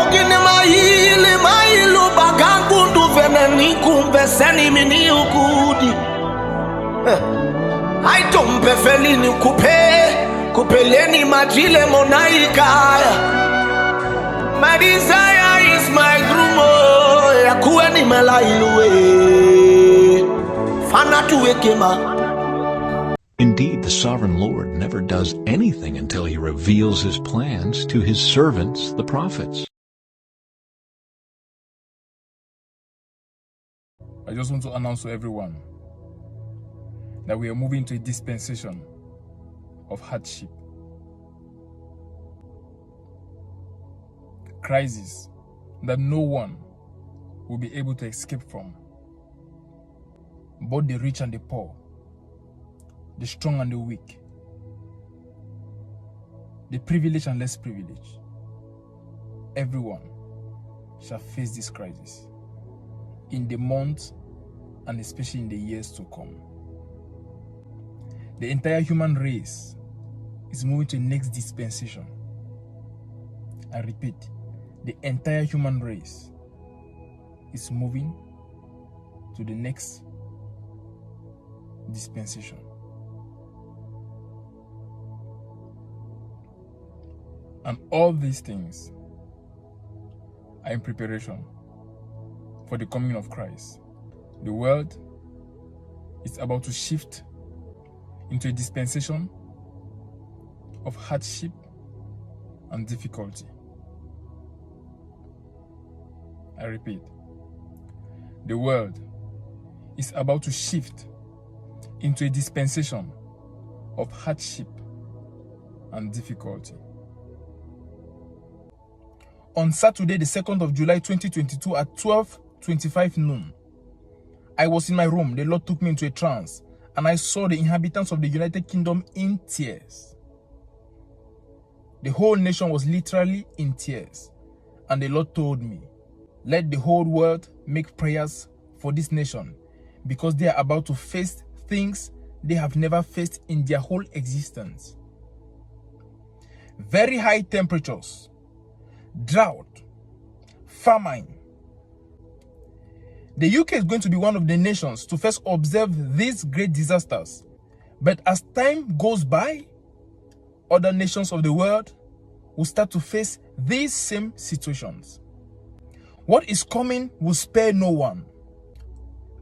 Ogini mailu bagangundu veneni kumbe seni mini ukudi. Aitompe felini kupeleni majile monaikaya. My desire is my grumo yakueni melailuwe. Fanatu wekema. Indeed, the sovereign Lord never does anything until he reveals his plans to his servants, the prophets. I just want to announce to everyone that we are moving to a dispensation of hardship, crisis that no one will be able to escape from, both the rich and the poor, the strong and the weak, the privileged and less privileged. Everyone shall face this crisis in the months and especially in the years to come. The entire human race is moving to the next dispensation. I repeat, the entire human race is moving to the next dispensation. And all these things are in preparation for the coming of Christ. The world is about to shift into a dispensation of hardship and difficulty. I repeat, the world is about to shift into a dispensation of hardship and difficulty. On Saturday, the 2nd of July 2022 at 12:25 noon, I was in my room. The Lord took me into a trance and I saw the inhabitants of the United Kingdom in tears. The whole nation was literally in tears. And the Lord told me, let the whole world make prayers for this nation because they are about to face things they have never faced in their whole existence. Very high temperatures, drought, famine. The UK is going to be one of the nations to first observe these great disasters. But as time goes by, other nations of the world will start to face these same situations. What is coming will spare no one.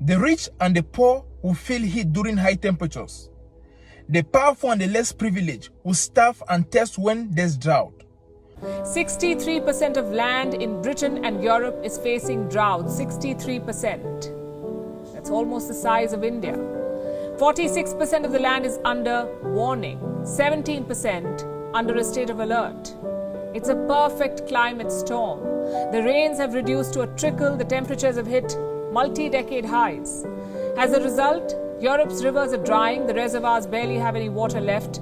The rich and the poor will feel heat during high temperatures. The powerful and the less privileged will starve and thirst when there's drought. 63% of land in Britain and Europe is facing drought. 63%. That's almost the size of India. 46% of the land is under warning. 17% under a state of alert. It's a perfect climate storm. The rains have reduced to a trickle. The temperatures have hit multi-decade highs. As a result, Europe's rivers are drying. The reservoirs barely have any water left.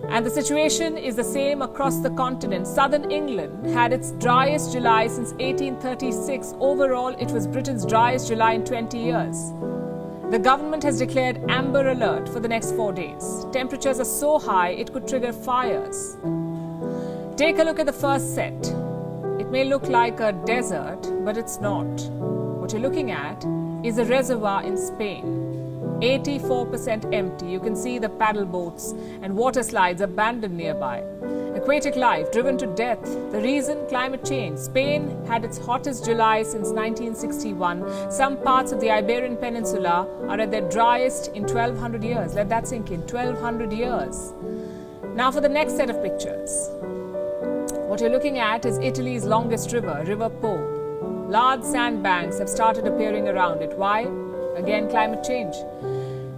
And the situation is the same across the continent. Southern England had its driest July since 1836. Overall, it was Britain's driest July in 20 years. The government has declared amber alert for the next 4 days. Temperatures are so high, it could trigger fires. Take a look at the first set. It may look like a desert, but it's not. What you're looking at is a reservoir in Spain. 84% empty. You can see the paddle boats and water slides abandoned nearby. Aquatic life driven to death. The reason? Climate change. Spain had its hottest July since 1961. Some parts of the Iberian Peninsula are at their driest in 1200 years. Let that sink in. 1200 years. Now for the next set of pictures. What you're looking at is Italy's longest river, River Po. Large sandbanks have started appearing around it. Why? Again, climate change.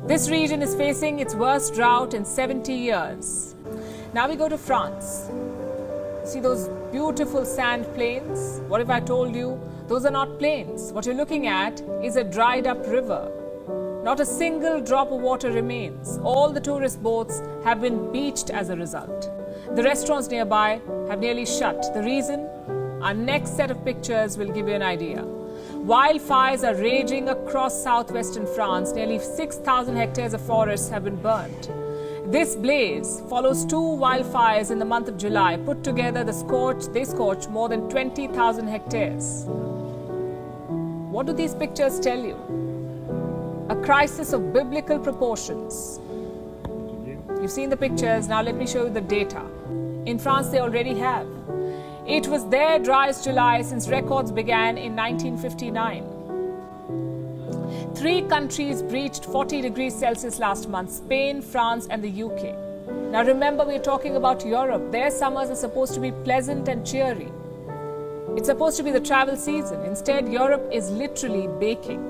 This region is facing its worst drought in 70 years. Now we go to France. See those beautiful sand plains? What if I told you those are not plains? What you're looking at is a dried up river. Not a single drop of water remains. All the tourist boats have been beached as a result. The restaurants nearby have nearly shut. The reason? Our next set of pictures will give you an idea. Wildfires are raging across southwestern France. Nearly 6,000 hectares of forests have been burnt. This blaze follows two wildfires in the month of July. Put together, they scorched more than 20,000 hectares. What do these pictures tell you? A crisis of biblical proportions. You've seen the pictures, now let me show you the data. In France, they already have. It was their driest July since records began in 1959. 3 countries breached 40 degrees Celsius last month: Spain, France and the UK. Now remember, we're talking about Europe. Their summers are supposed to be pleasant and cheery. It's supposed to be the travel season. Instead, Europe is literally baking.